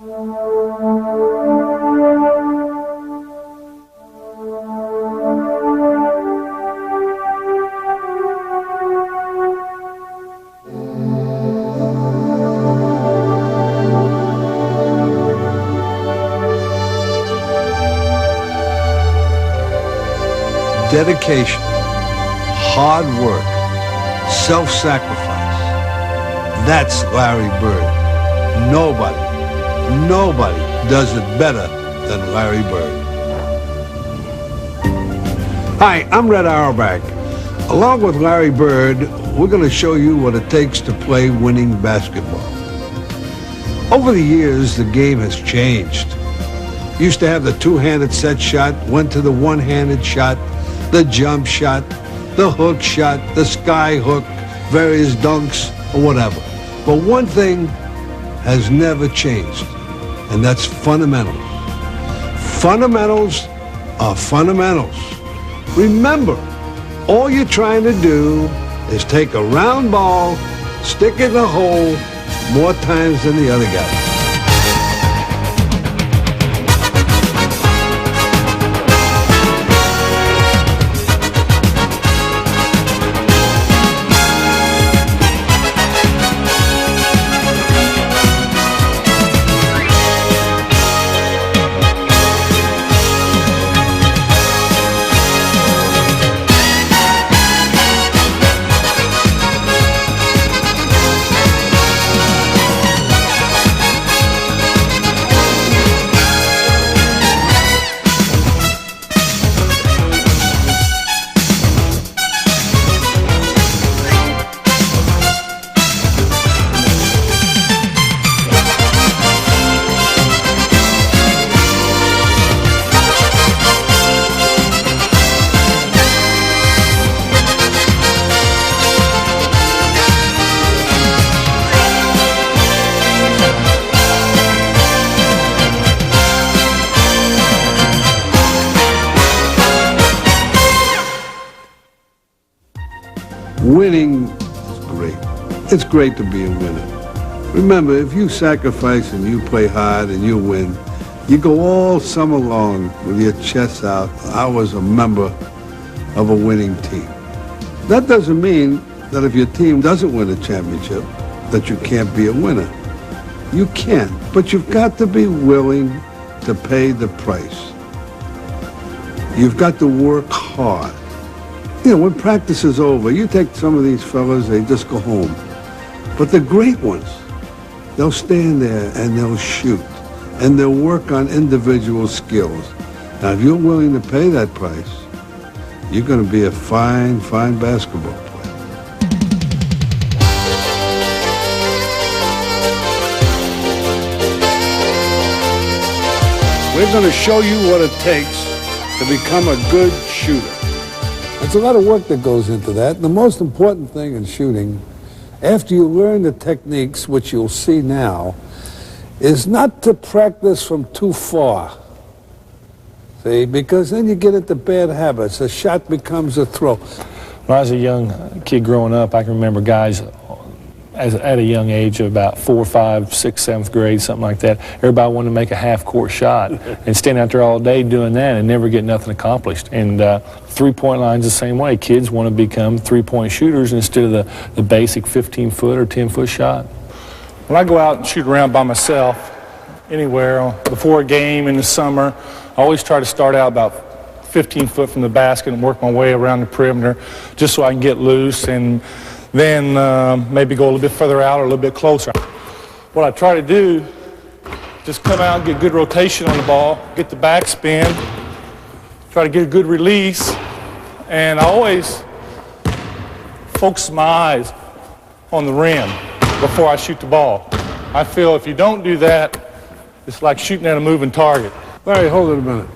Dedication, hard work, self-sacrifice. That's Larry Bird. Nobody does it better than Larry Bird. Hi, I'm Red Auerbach. Along with Larry Bird, we're going to show you what it takes to play winning basketball. Over the years, the game has changed. Used to have the two-handed set shot, went to the one-handed shot, the jump shot, the hook shot, the sky hook, various dunks, or whatever. But one thing has never changed, and that's fundamentals. Fundamentals are fundamentals. Remember, all you're trying to do is take a round ball, stick it in a hole more times than the other guy. Winning is great. It's great to be a winner. Remember, if you sacrifice and you play hard and you win, you go all summer long with your chest out. I was a member of a winning team. That doesn't mean that if your team doesn't win a championship, that you can't be a winner. You can, but you've got to be willing to pay the price. You've got to work hard. You know, when practice is over, you take some of these fellas, they just go home. But the great ones, they'll stand there and they'll shoot. And they'll work on individual skills. Now, if you're willing to pay that price, you're going to be a fine, fine basketball player. We're going to show you what it takes to become a good shooter. There's a lot of work that goes into that. The most important thing in shooting, after you learn the techniques, which you'll see now, is not to practice from too far. See, because then you get into bad habits. A shot becomes a throw. When I was a young kid growing up, I can remember guys at a young age of about 4, 5, 6, 7th grade, something like that. Everybody wanted to make a half-court shot and stand out there all day doing that and never get nothing accomplished. And three-point line's the same way. Kids want to become three-point shooters instead of the basic 15-foot or 10-foot shot. When I go out and shoot around by myself, anywhere, before a game in the summer, I always try to start out about 15 foot from the basket and work my way around the perimeter just so I can get loose and then maybe go a little bit further out or a little bit closer. What I try to do, just come out and get good rotation on the ball, get the backspin, try to get a good release, and I always focus my eyes on the rim before I shoot the ball. I feel if you don't do that, it's like shooting at a moving target. Larry, hold it a minute.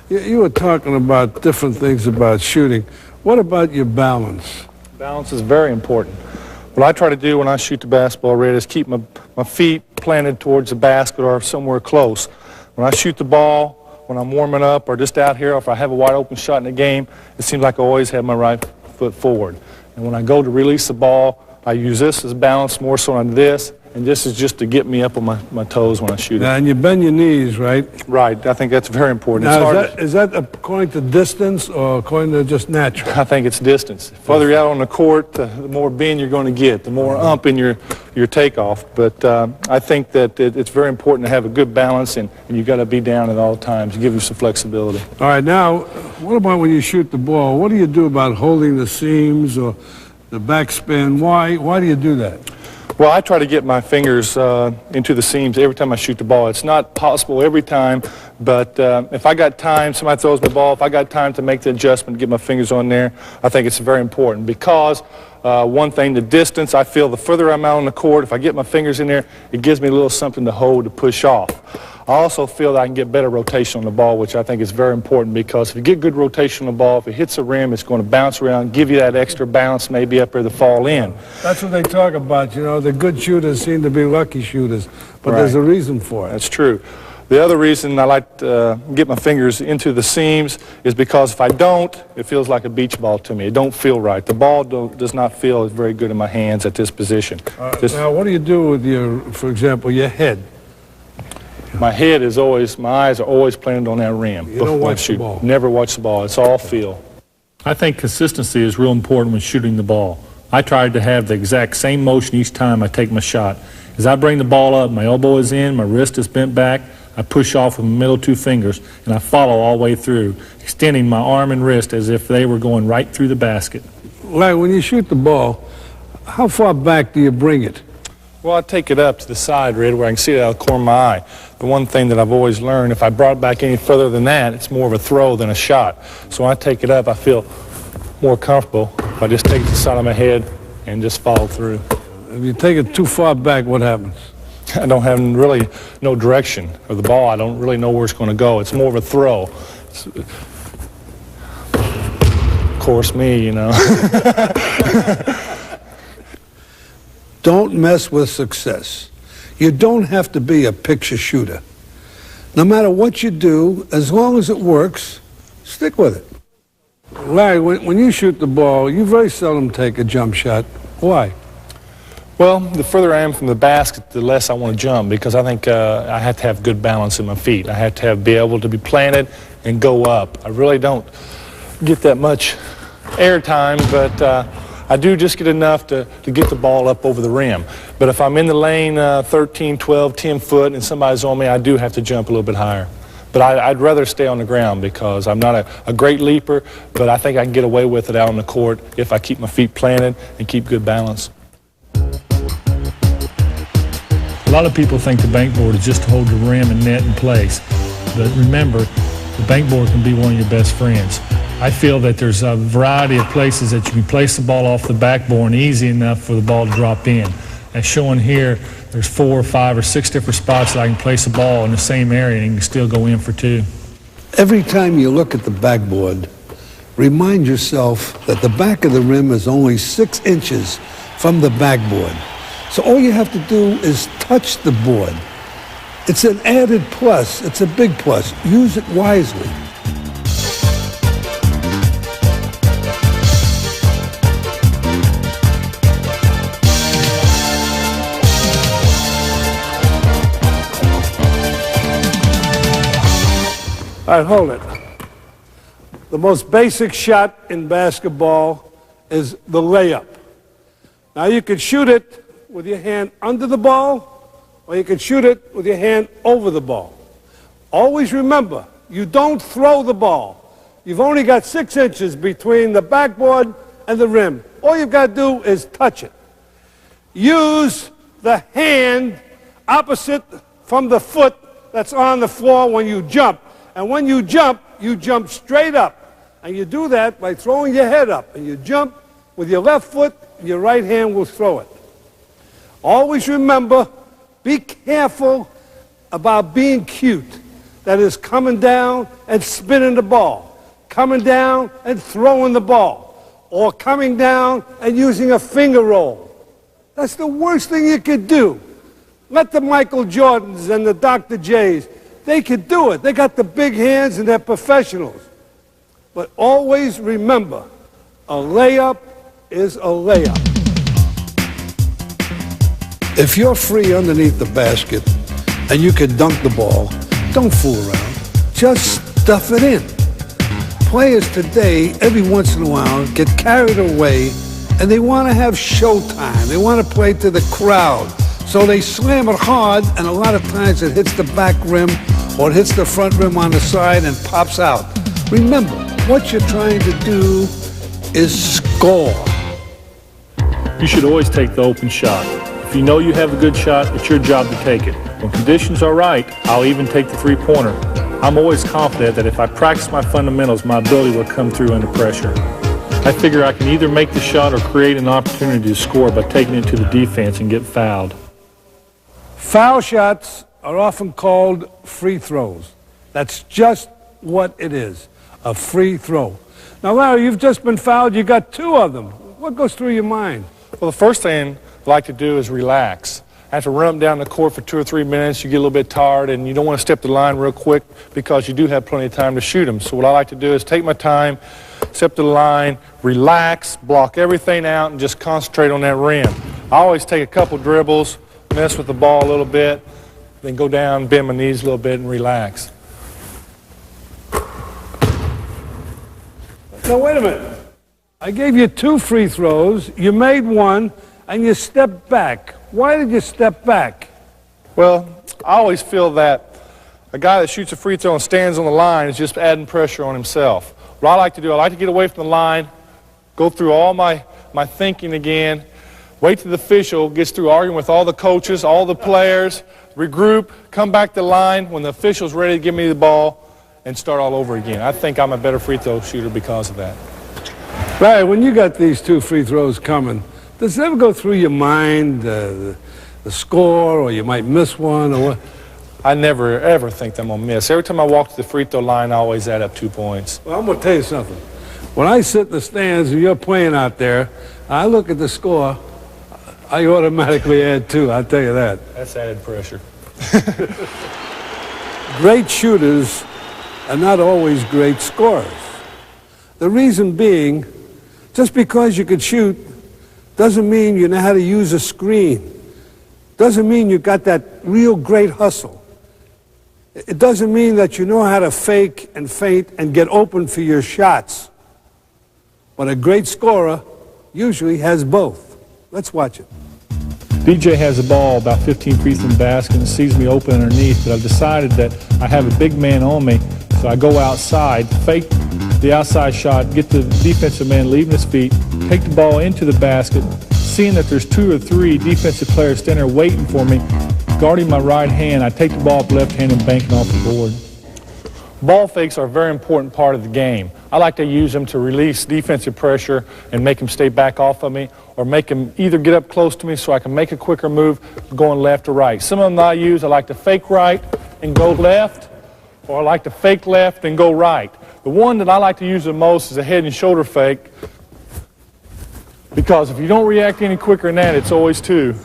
You were talking about different things about shooting. What about your balance? Balance is very important. What I try to do when I shoot the basketball, Red, is keep my feet planted towards the basket or somewhere close. When I shoot the ball, when I'm warming up or just out here, if I have a wide open shot in the game, it seems like I always have my right foot forward. And when I go to release the ball, I use this as balance more so on this and this is just to get me up on my toes when I shoot it. And you bend your knees, right? Right. I think that's very important. Now, is that according to distance or according to just natural? I think it's distance. The further you're out on the court, the more bend you're going to get, the more ump in your takeoff. But I think that it's very important to have a good balance, and you got to be down at all times to give you some flexibility. All right, now, what about when you shoot the ball? What do you do about holding the seams or the backspin? Why do you do that? Well, I try to get my fingers into the seams every time I shoot the ball. It's not possible every time, but if I got time, somebody throws the ball, if I got time to make the adjustment, get my fingers on there, I think it's very important because one thing, the distance, I feel the further I'm out on the court, if I get my fingers in there, it gives me a little something to hold, to push off. I also feel that I can get better rotation on the ball, which I think is very important because if you get good rotation on the ball, if it hits the rim, it's going to bounce around, give you that extra bounce maybe up there to fall in. That's what they talk about, you know, the good shooters seem to be lucky shooters, but Right. There's a reason for it. That's true. The other reason I like to get my fingers into the seams is because if I don't, it feels like a beach ball to me. It don't feel right. The ball does not feel very good in my hands at this position. Now, what do you do with your, for example, your head? My head is always, my eyes are always planted on that rim. You don't watch the ball. Never watch the ball. It's all feel. I think consistency is real important when shooting the ball. I try to have the exact same motion each time I take my shot. As I bring the ball up, my elbow is in, my wrist is bent back, I push off with my middle two fingers, and I follow all the way through, extending my arm and wrist as if they were going right through the basket. Like when you shoot the ball, how far back do you bring it? Well, I take it up to the side, Red, where I can see it out of the corner of my eye. The one thing that I've always learned, if I brought it back any further than that, it's more of a throw than a shot. So when I take it up, I feel more comfortable if I just take it to the side of my head and just follow through. If you take it too far back, what happens? I don't have really no direction of the ball. I don't really know where it's going to go. It's more of a throw. Of course, me, you know. Don't mess with success. You don't have to be a picture shooter. No matter what you do, as long as it works, stick with it. Larry, when you shoot the ball, you very seldom take a jump shot. Why? Well, the further I am from the basket, the less I want to jump because I think I have to have good balance in my feet. I have to be able to be planted and go up. I really don't get that much air time, but I do just get enough to get the ball up over the rim. But if I'm in the lane 13, 12, 10 foot and somebody's on me, I do have to jump a little bit higher. But I'd rather stay on the ground because I'm not a great leaper, but I think I can get away with it out on the court if I keep my feet planted and keep good balance. A lot of people think the bank board is just to hold the rim and net in place. But remember, the bank board can be one of your best friends. I feel that there's a variety of places that you can place the ball off the backboard easy enough for the ball to drop in. As shown here, there's 4 or 5 or 6 different spots that I can place a ball in the same area and you can still go in for 2. Every time you look at the backboard, remind yourself that the back of the rim is only 6 inches from the backboard. So all you have to do is touch the board. It's an added plus. It's a big plus. Use it wisely. All right, hold it. The most basic shot in basketball is the layup. Now you could shoot it with your hand under the ball, or you can shoot it with your hand over the ball. Always remember, you don't throw the ball. You've only got 6 inches between the backboard and the rim. All you've got to do is touch it. Use the hand opposite from the foot that's on the floor when you jump. And when you jump straight up. And you do that by throwing your head up. And you jump with your left foot, and your right hand will throw it. Always remember, be careful about being cute. That is coming down and spinning the ball. Coming down and throwing the ball. Or coming down and using a finger roll. That's the worst thing you could do. Let the Michael Jordans and the Dr. J's, they could do it. They got the big hands and they're professionals. But always remember, a layup is a layup. If you're free underneath the basket and you can dunk the ball, don't fool around. Just stuff it in. Players today, every once in a while, get carried away and they want to have showtime. They want to play to the crowd. So they slam it hard, and a lot of times it hits the back rim or it hits the front rim on the side and pops out. Remember, what you're trying to do is score. You should always take the open shot. If you know you have a good shot, it's your job to take it. When conditions are right, I'll even take the three-pointer. I'm always confident that if I practice my fundamentals, my ability will come through under pressure. I figure I can either make the shot or create an opportunity to score by taking it to the defense and get fouled. Foul shots are often called free throws. That's just what it is, a free throw. Now, Larry, you've just been fouled. You got two of them. What goes through your mind? Well, the first thing I like to do is relax. After run up down the court for 2 or 3 minutes, you get a little bit tired, and you don't want to step the line real quick because you do have plenty of time to shoot them. So what I like to do is take my time, step to the line, relax, block everything out, and just concentrate on that rim. I always take a couple dribbles, mess with the ball a little bit, then go down, bend my knees a little bit, and relax. Now, wait a minute. I gave you 2 free throws. You made one, and you stepped back. Why did you step back? Well, I always feel that a guy that shoots a free throw and stands on the line is just adding pressure on himself. What I like to do, I like to get away from the line, go through all my thinking again, wait till the official gets through arguing with all the coaches, all the players, regroup, come back to the line when the official's ready to give me the ball, and start all over again. I think I'm a better free throw shooter because of that. Right, when you got these 2 free throws coming, does it ever go through your mind the score, or you might miss one, or what? I never, ever think I'm going to miss. Every time I walk to the free throw line, I always add up 2 points. Well, I'm going to tell you something. When I sit in the stands and you're playing out there, I look at the score, I automatically add 2, I'll tell you that. That's added pressure. Great shooters are not always great scorers. The reason being, just because you could shoot doesn't mean you know how to use a screen. Doesn't mean you got that real great hustle. It doesn't mean that you know how to fake and feint and get open for your shots. But a great scorer usually has both. Let's watch it. DJ has the ball about 15 feet from the basket and sees me open underneath, but I've decided that I have a big man on me, so I go outside, fake the outside shot, get the defensive man leaving his feet, take the ball into the basket, seeing that there's 2 or 3 defensive players standing there waiting for me, guarding my right hand, I take the ball up left hand and bank it off the board. Ball fakes are a very important part of the game. I like to use them to release defensive pressure and make them stay back off of me, or make them either get up close to me so I can make a quicker move going left or right. Some of them I use, I like to fake right and go left, or I like to fake left and go right. The one that I like to use the most is a head and shoulder fake, because if you don't react any quicker than that, it's always 2.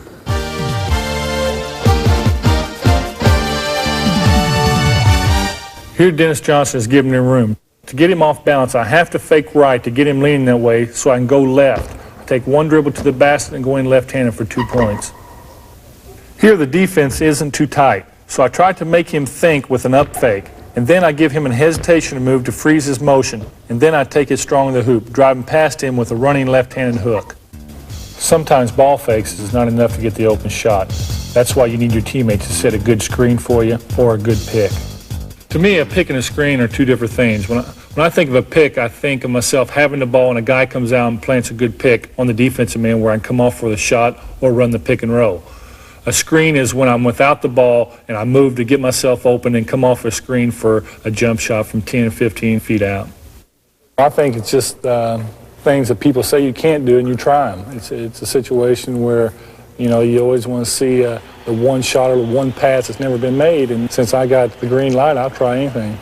Here Dennis Johnson is giving him room. To get him off balance, I have to fake right to get him leaning that way so I can go left. Take 1 dribble to the basket and go in left-handed for 2 points. Here the defense isn't too tight, so I try to make him think with an up fake, and then I give him a hesitation move to freeze his motion, and then I take it strong in the hoop, driving past him with a running left-handed hook. Sometimes ball fakes is not enough to get the open shot. That's why you need your teammates to set a good screen for you or a good pick. To me, a pick and a screen are 2 different things. When I think of a pick, I think of myself having the ball and a guy comes out and plants a good pick on the defensive man where I can come off for the shot or run the pick and roll. A screen is when I'm without the ball and I move to get myself open and come off a screen for a jump shot from 10 or 15 feet out. I think it's just things that people say you can't do and you try them. It's a situation where, you know, you always want to see the one shot or the one pass that's never been made, and since I got the green light, I'll try anything.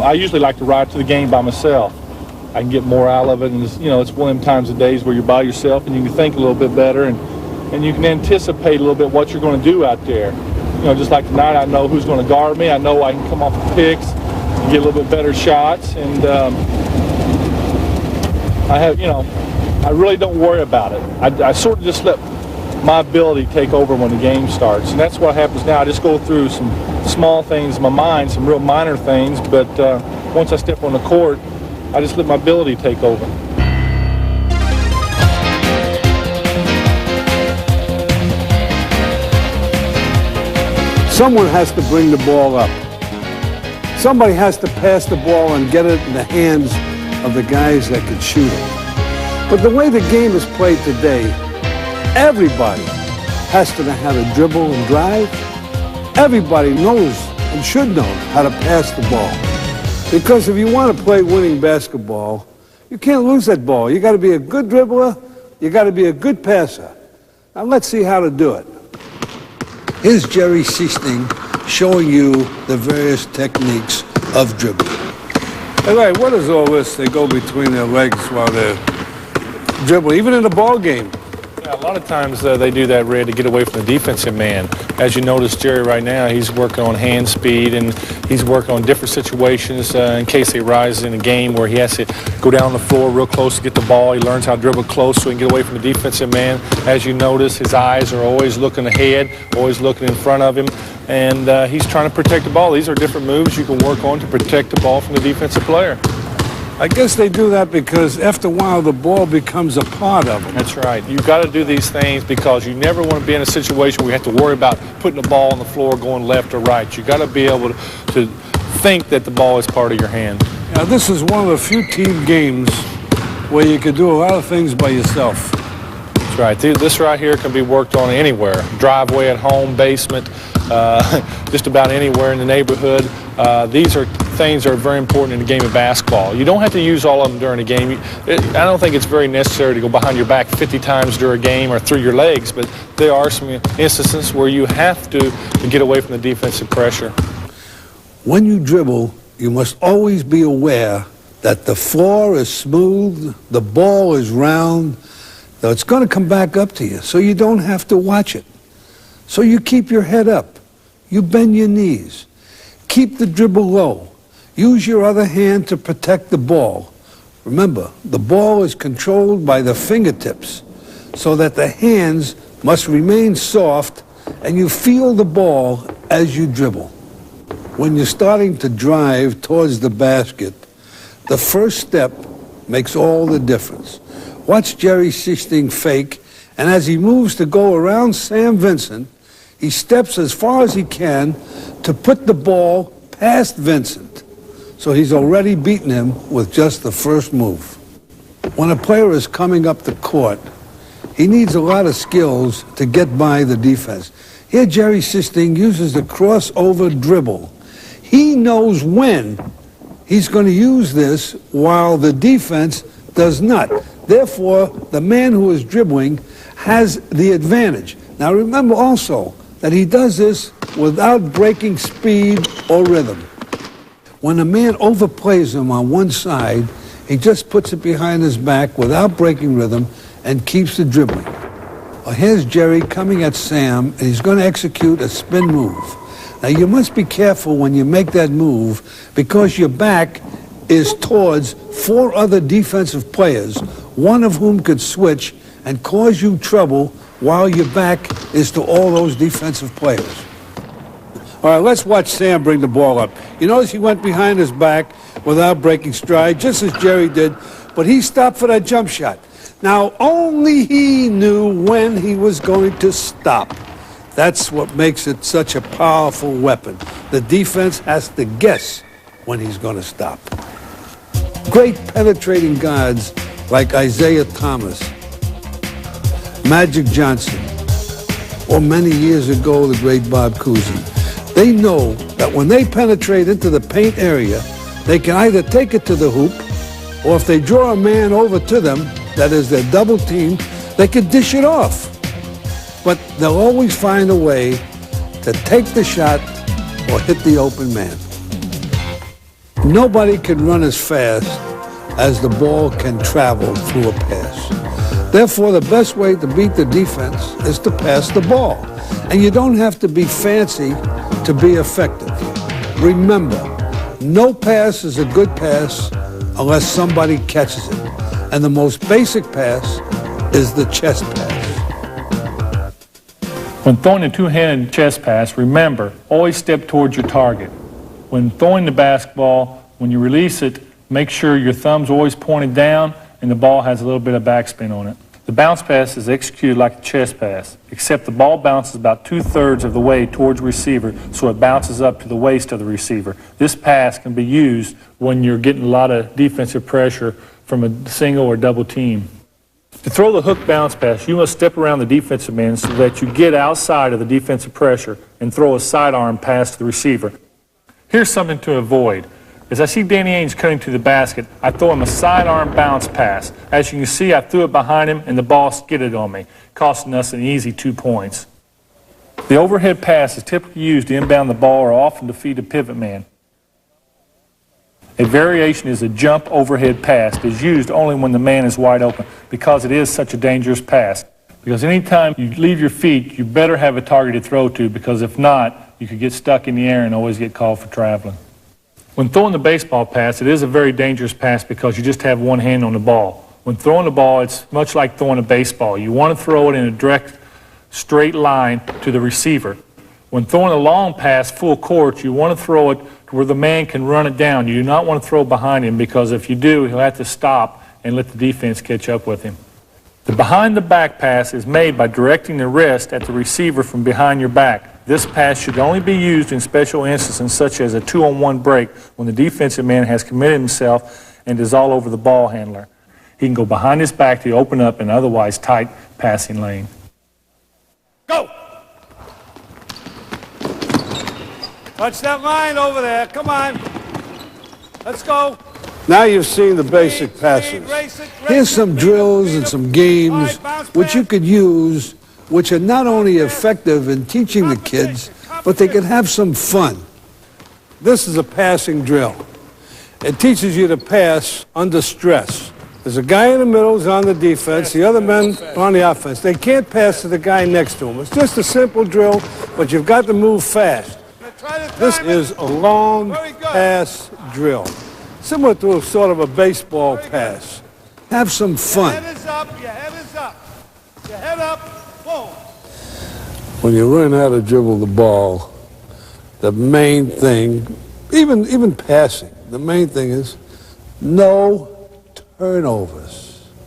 I usually like to ride to the game by myself. I can get more out of it, and it's one of them times of days where you're by yourself and you can think a little bit better, and you can anticipate a little bit what you're going to do out there. Just like tonight, I know who's going to guard me. I know I can come off the picks and get a little bit better shots, and I really don't worry about it. I sort of just let my ability take over when the game starts, and that's what happens now. I just go through some small things in my mind, some real minor things, but once I step on the court, I just let my ability take over. Someone has to bring the ball up. Somebody has to pass the ball and get it in the hands of the guys that can shoot it. But the way the game is played today, everybody has to know how to dribble and drive. Everybody knows and should know how to pass the ball. Because if you want to play winning basketball, you can't lose that ball. You got to be a good dribbler. You got to be a good passer. Now let's see how to do it. Here's Jerry Seasting showing you the various techniques of dribbling. Hey, Ray, what is all this? They go between their legs while they're dribbling, even in a ball game. Yeah, a lot of times they do that, Red, to get away from the defensive man. As you notice, Jerry, right now, he's working on hand speed, and he's working on different situations in case he rises in a game where he has to go down the floor real close to get the ball. He learns how to dribble close so he can get away from the defensive man. As you notice, his eyes are always looking ahead, always looking in front of him, and he's trying to protect the ball. These are different moves you can work on to protect the ball from the defensive player. I guess they do that because after a while the ball becomes a part of them. That's right. You've got to do these things because you never want to be in a situation where you have to worry about putting the ball on the floor going left or right. You've got to be able to think that the ball is part of your hand. Now, this is one of the few team games where you can do a lot of things by yourself. That's right. This right here can be worked on anywhere. Driveway at home, basement, just about anywhere in the neighborhood. These are things that are very important in the game of basketball. You don't have to use all of them during a game. I don't think it's very necessary to go behind your back 50 times during a game or through your legs, but there are some instances where you have to get away from the defensive pressure. When you dribble, you must always be aware that the floor is smooth, the ball is round, that it's going to come back up to you, so you don't have to watch it. So you keep your head up. You bend your knees. Keep the dribble low. Use your other hand to protect the ball. Remember, the ball is controlled by the fingertips, so that the hands must remain soft and you feel the ball as you dribble. When you're starting to drive towards the basket, the first step makes all the difference. Watch Jerry Seasting fake, and as he moves to go around Sam Vincent, he steps as far as he can to put the ball past Vincent. So he's already beaten him with just the first move. When a player is coming up the court, he needs a lot of skills to get by the defense. Here Jerry Seasting uses the crossover dribble. He knows when he's going to use this while the defense does not. Therefore, the man who is dribbling has the advantage. Now remember also that he does this without breaking speed or rhythm. When a man overplays him on one side, he just puts it behind his back without breaking rhythm and keeps the dribbling. Well, here's Jerry coming at Sam, and he's going to execute a spin move. Now, you must be careful when you make that move because your back is towards 4 other defensive players, one of whom could switch and cause you trouble while your back is to all those defensive players. All right, let's watch Sam bring the ball up. You notice he went behind his back without breaking stride, just as Jerry did, but he stopped for that jump shot. Now, only he knew when he was going to stop. That's what makes it such a powerful weapon. The defense has to guess when he's going to stop. Great penetrating guards like Isaiah Thomas, Magic Johnson, or many years ago, the great Bob Cousy. They know that when they penetrate into the paint area, they can either take it to the hoop, or if they draw a man over to them, that is their double team, they can dish it off. But they'll always find a way to take the shot or hit the open man. Nobody can run as fast as the ball can travel through a pass. Therefore, the best way to beat the defense is to pass the ball. And you don't have to be fancy to be effective. Remember, no pass is a good pass unless somebody catches it. And the most basic pass is the chest pass. When throwing a two-handed chest pass, remember, always step towards your target. When throwing the basketball, when you release it, make sure your thumb's always pointed down and the ball has a little bit of backspin on it. The bounce pass is executed like a chest pass, except the ball bounces about 2/3 of the way towards the receiver, so it bounces up to the waist of the receiver. This pass can be used when you're getting a lot of defensive pressure from a single or double team. To throw the hook bounce pass, you must step around the defensive man so that you get outside of the defensive pressure and throw a sidearm pass to the receiver. Here's something to avoid. As I see Danny Ainge cutting to the basket, I throw him a sidearm bounce pass. As you can see, I threw it behind him and the ball skidded on me, costing us an easy 2 points. The overhead pass is typically used to inbound the ball or often to feed a pivot man. A variation is a jump overhead pass. It is used only when the man is wide open because it is such a dangerous pass. Because anytime you leave your feet, you better have a target to throw to, because if not, you could get stuck in the air and always get called for traveling. When throwing the baseball pass, it is a very dangerous pass because you just have one hand on the ball. When throwing the ball, it's much like throwing a baseball. You want to throw it in a direct, straight line to the receiver. When throwing a long pass full court, you want to throw it to where the man can run it down. You do not want to throw behind him, because if you do, he'll have to stop and let the defense catch up with him. The behind the back pass is made by directing the wrist at the receiver from behind your back. This pass should only be used in special instances such as a 2-on-1 break when the defensive man has committed himself and is all over the ball handler. He can go behind his back to open up an otherwise tight passing lane. Go! Touch that line over there. Come on. Let's go. Now you've seen the basic passes. Here's some drills and some games which you could use, which are not only effective in teaching the kids, but they can have some fun. This is a passing drill. It teaches you to pass under stress. There's a guy in the middle who's on the defense, the other men are on the offense. They can't pass to the guy next to him. It's just a simple drill, but you've got to move fast. This is a long pass drill, similar to a sort of a baseball pass. Have some fun. Your head is up, your head is up. Your head up, boom. When you learn how to dribble the ball, the main thing, even passing, the main thing is no turnovers.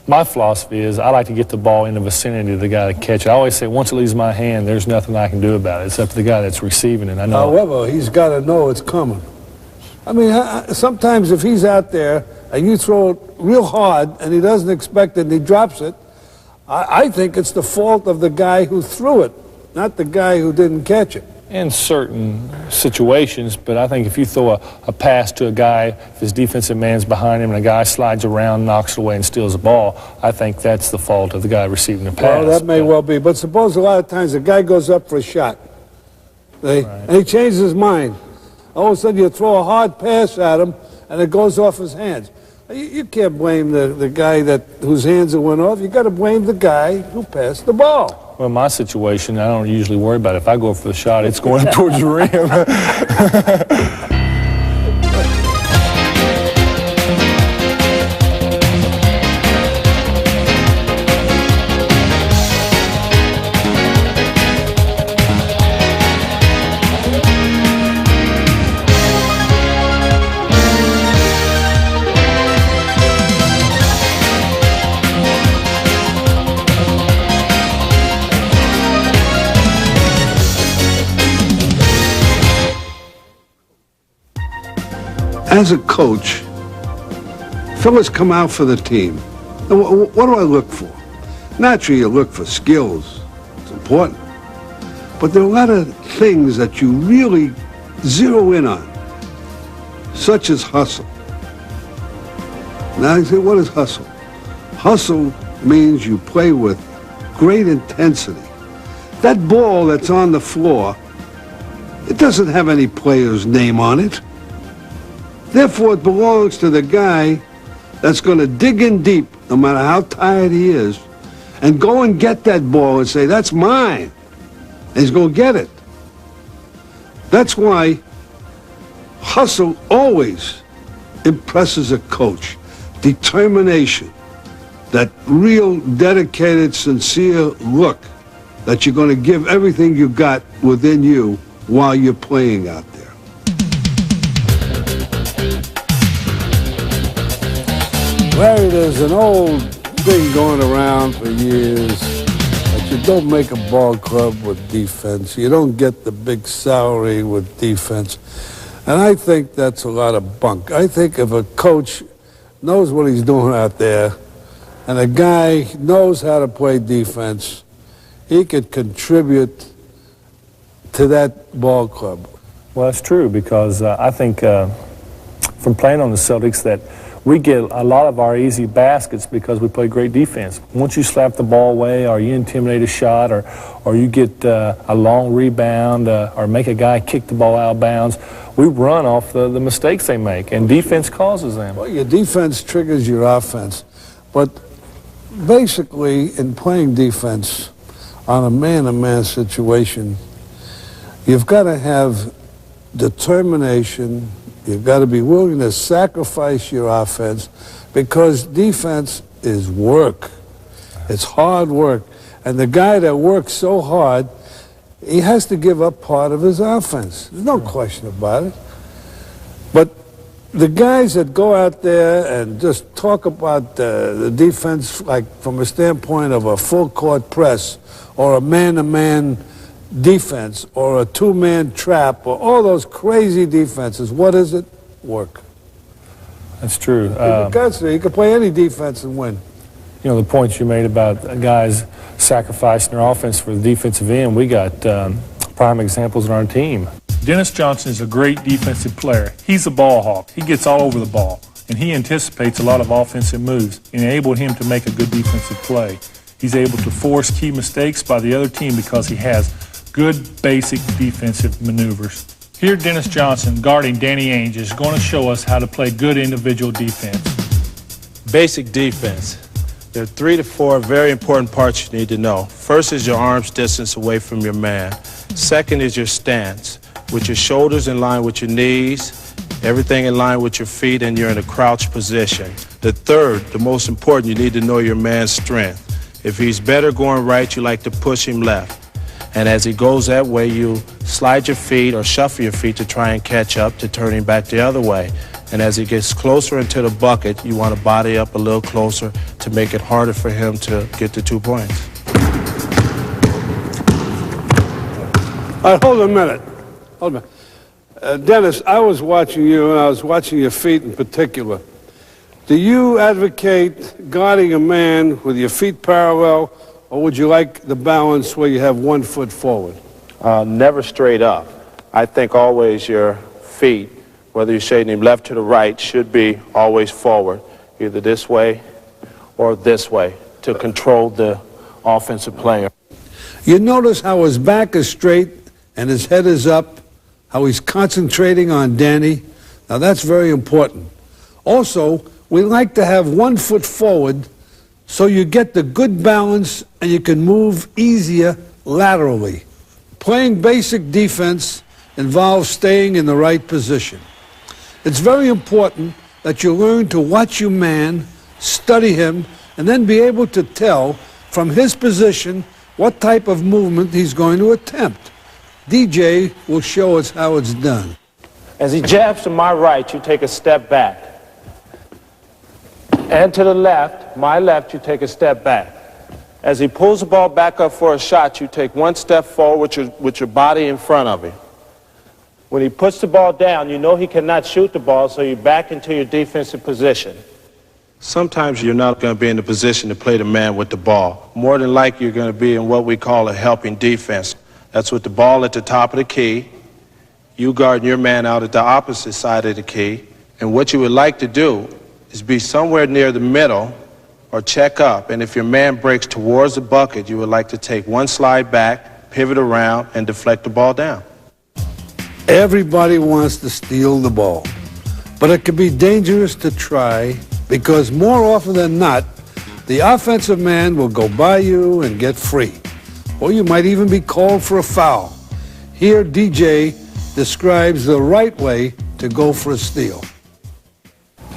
My philosophy is I like to get the ball in the vicinity of the guy to catch it. I always say once it leaves my hand, there's nothing I can do about it. It's up to the guy that's receiving it. I know. However, he's got to know it's coming. I mean, sometimes if he's out there and you throw it real hard and he doesn't expect it and he drops it, I think it's the fault of the guy who threw it, not the guy who didn't catch it. In certain situations, but I think if you throw a pass to a guy, if his defensive man's behind him and a guy slides around, knocks it away and steals the ball, I think that's the fault of the guy receiving the pass. Well, that may well be, but suppose a lot of times the guy goes up for a shot, and he changes his mind. All of a sudden you throw a hard pass at him and it goes off his hands. You can't blame the guy whose hands it went off. You got to blame the guy who passed the ball. Well, my situation, I don't usually worry about it. If I go for the shot, it's going towards the rim. As a coach, fellas come out for the team. Now, what do I look for? Naturally, you look for skills. It's important. But there are a lot of things that you really zero in on, such as hustle. Now, you say, what is hustle? Hustle means you play with great intensity. That ball that's on the floor, it doesn't have any player's name on it. Therefore, it belongs to the guy that's going to dig in deep, no matter how tired he is, and go and get that ball and say, that's mine. And he's going to get it. That's why hustle always impresses a coach. Determination, that real dedicated, sincere look that you're going to give everything you got within you while you're playing out there. Larry, there's an old thing going around for years that you don't make a ball club with defense. You don't get the big salary with defense. And I think that's a lot of bunk. I think if a coach knows what he's doing out there and a guy knows how to play defense, he could contribute to that ball club. Well, that's true, because I think from playing on the Celtics that we get a lot of our easy baskets because we play great defense. Once you slap the ball away, or you intimidate a shot, or you get a long rebound, or make a guy kick the ball out of bounds, we run off the mistakes they make, and defense causes them. Well, your defense triggers your offense. But basically, in playing defense on a man-to-man situation, you've got to have determination. You've got to be willing to sacrifice your offense, because defense is work. It's hard work. And the guy that works so hard, he has to give up part of his offense. There's no question about it. But the guys that go out there and just talk about the defense, like from a standpoint of a full-court press or a man-to-man defense or a two-man trap or all those crazy defenses, what is it? Work. That's true. You can play any defense and win. You know, the points you made about guys sacrificing their offense for the defensive end, we got prime examples on our team. Dennis Johnson is a great defensive player. He's a ball hawk. He gets all over the ball, and he anticipates a lot of offensive moves, enabled him to make a good defensive play. He's able to force key mistakes by the other team because he has good basic defensive maneuvers. Here, Dennis Johnson, guarding Danny Ainge, is going to show us how to play good individual defense. Basic defense. There are 3 to 4 very important parts you need to know. First is your arm's distance away from your man. Second is your stance, with your shoulders in line with your knees, everything in line with your feet, and you're in a crouched position. The third, the most important, you need to know your man's strength. If he's better going right, you like to push him left. And as he goes that way, you slide your feet or shuffle your feet to try and catch up to turning back the other way. And as he gets closer into the bucket, you want to body up a little closer to make it harder for him to get the 2 points. All right, hold a minute. Hold a minute. Dennis, I was watching you, and I was watching your feet in particular. Do you advocate guarding a man with your feet parallel, or would you like the balance where you have 1 foot forward? Never straight up. I think always your feet, whether you're shading him left to the right, should be always forward, either this way or this way, to control the offensive player. You notice how his back is straight and his head is up, how he's concentrating on Danny. Now that's very important. Also, we like to have 1 foot forward so you get the good balance and you can move easier laterally. Playing basic defense involves staying in the right position. It's very important that you learn to watch your man, study him, and then be able to tell from his position what type of movement he's going to attempt. DJ will show us how it's done. As he jabs to my right, you take a step back. And to the left, my left, you take a step back. As he pulls the ball back up for a shot, you take 1 step forward with your body in front of him. When he puts the ball down, you know he cannot shoot the ball, so you back into your defensive position. Sometimes you're not going to be in the position to play the man with the ball. More than likely, you're going to be in what we call a helping defense. That's with the ball at the top of the key, you guarding your man out at the opposite side of the key, and what you would like to do is be somewhere near the middle or check up, and if your man breaks towards the bucket, you would like to take 1 slide back, pivot around, and deflect the ball down. Everybody wants to steal the ball. But it can be dangerous to try because more often than not, the offensive man will go by you and get free. Or you might even be called for a foul. Here, DJ describes the right way to go for a steal.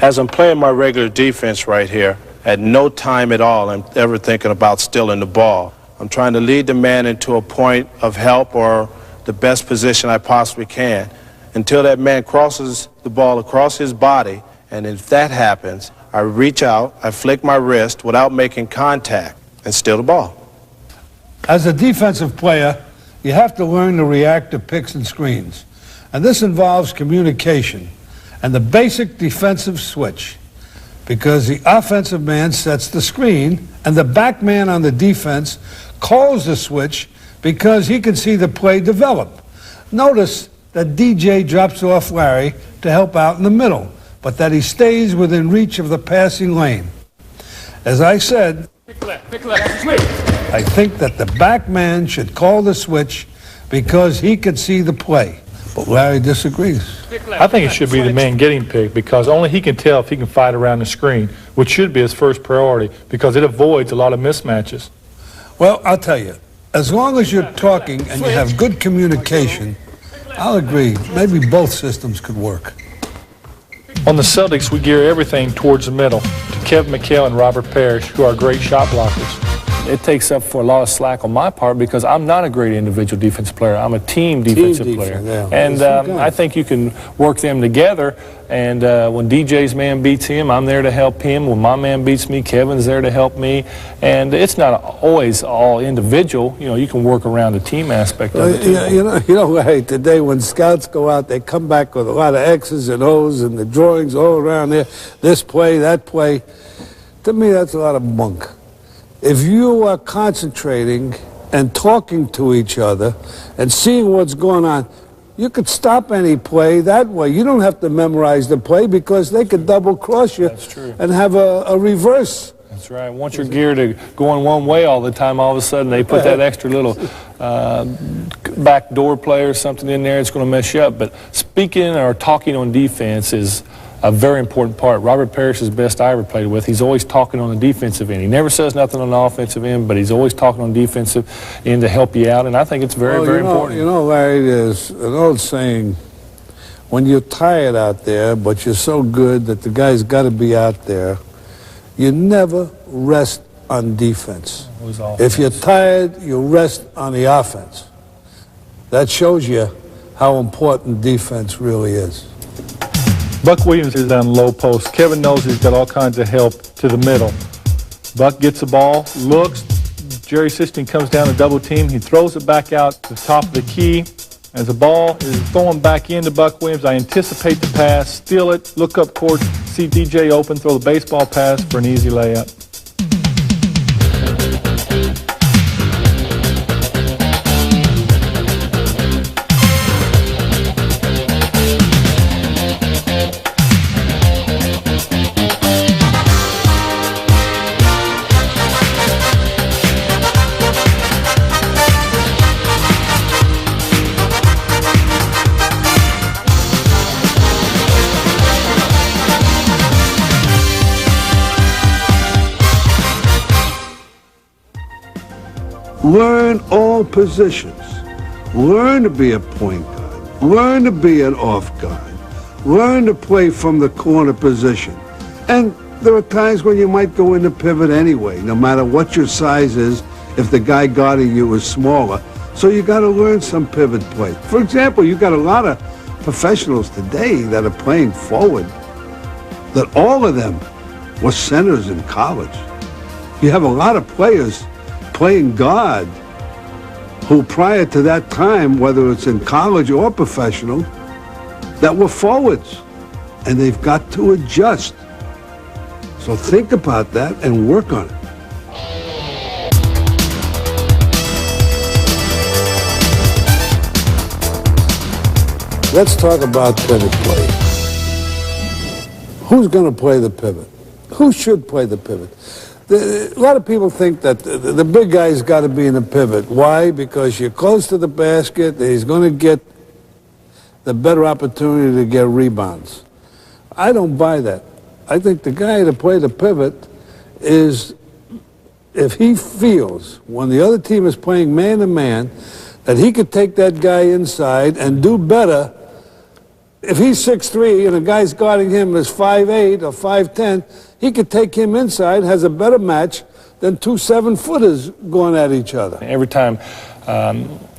As I'm playing my regular defense right here, at no time at all I'm ever thinking about stealing the ball. I'm trying to lead the man into a point of help or the best position I possibly can until that man crosses the ball across his body, and if that happens, I reach out, I flick my wrist without making contact and steal the ball. As a defensive player, you have to learn to react to picks and screens. And this involves communication and the basic defensive switch, because the offensive man sets the screen and the back man on the defense calls the switch because he can see the play develop. Notice that DJ drops off Larry to help out in the middle, but that he stays within reach of the passing lane. As I said, I think that the back man should call the switch because he can see the play. But Larry disagrees. I think it should be the man getting picked because only he can tell if he can fight around the screen, which should be his first priority because it avoids a lot of mismatches. Well, I'll tell you, as long as you're talking and you have good communication, I'll agree. Maybe both systems could work. On the Celtics, we gear everything towards the middle to Kevin McHale and Robert Parrish, who are great shot blockers. It takes up for a lot of slack on my part because I'm not a great individual defensive player. I'm a team defensive player. Yeah. And I think you can work them together. And when DJ's man beats him, I'm there to help him. When my man beats me, Kevin's there to help me. And it's not always all individual. You know, you can work around the team aspect of it too. You know, Larry, today when scouts go out, they come back with a lot of X's and O's and the drawings all around there. This play, that play. To me, that's a lot of bunk. If you are concentrating and talking to each other and seeing what's going on, you could stop any play that way. You don't have to memorize the play because they could double cross you and have a reverse. That's right. Once you're geared to going one way all the time, all of a sudden they put that extra little back door play or something in there. It's going to mess you up. But speaking or talking on defense is a very important part. Robert Parrish is the best I ever played with. He's always talking on the defensive end. He never says nothing on the offensive end, but he's always talking on the defensive end to help you out, and I think it's very, very important. You know, Larry, there's an old saying, when you're tired out there, but you're so good that the guy's got to be out there, you never rest on defense. If you're tired, you rest on the offense. That shows you how important defense really is. Buck Williams is on low post. Kevin knows he's got all kinds of help to the middle. Buck gets the ball, looks. Jerry Sistine comes down to double team. He throws it back out to the top of the key. As the ball is thrown back into Buck Williams, I anticipate the pass, steal it, look up court, see DJ open, throw the baseball pass for an easy layup. Learn all positions. Learn to be a point guard. Learn to be an off guard. Learn to play from the corner position. And there are times when you might go into pivot anyway, no matter what your size is, if the guy guarding you is smaller. So you got to learn some pivot play. For example, you got a lot of professionals today that are playing forward, that all of them were centers in college. You have a lot of players playing guard who prior to that time, whether it's in college or professional, that were forwards, and they've got to adjust. So think about that and work on it. Let's talk about pivot play. Who's going to play the pivot? Who should play the pivot? A lot of people think that the big guy's got to be in the pivot. Why? Because you're close to the basket. He's going to get the better opportunity to get rebounds. I don't buy that. I think the guy to play the pivot is, if he feels when the other team is playing man-to-man that he could take that guy inside and do better. If he's 6'3" and a guy's guarding him as 5'8" or 5'10", he could take him inside, has a better match than two 7-footers going at each other. Every time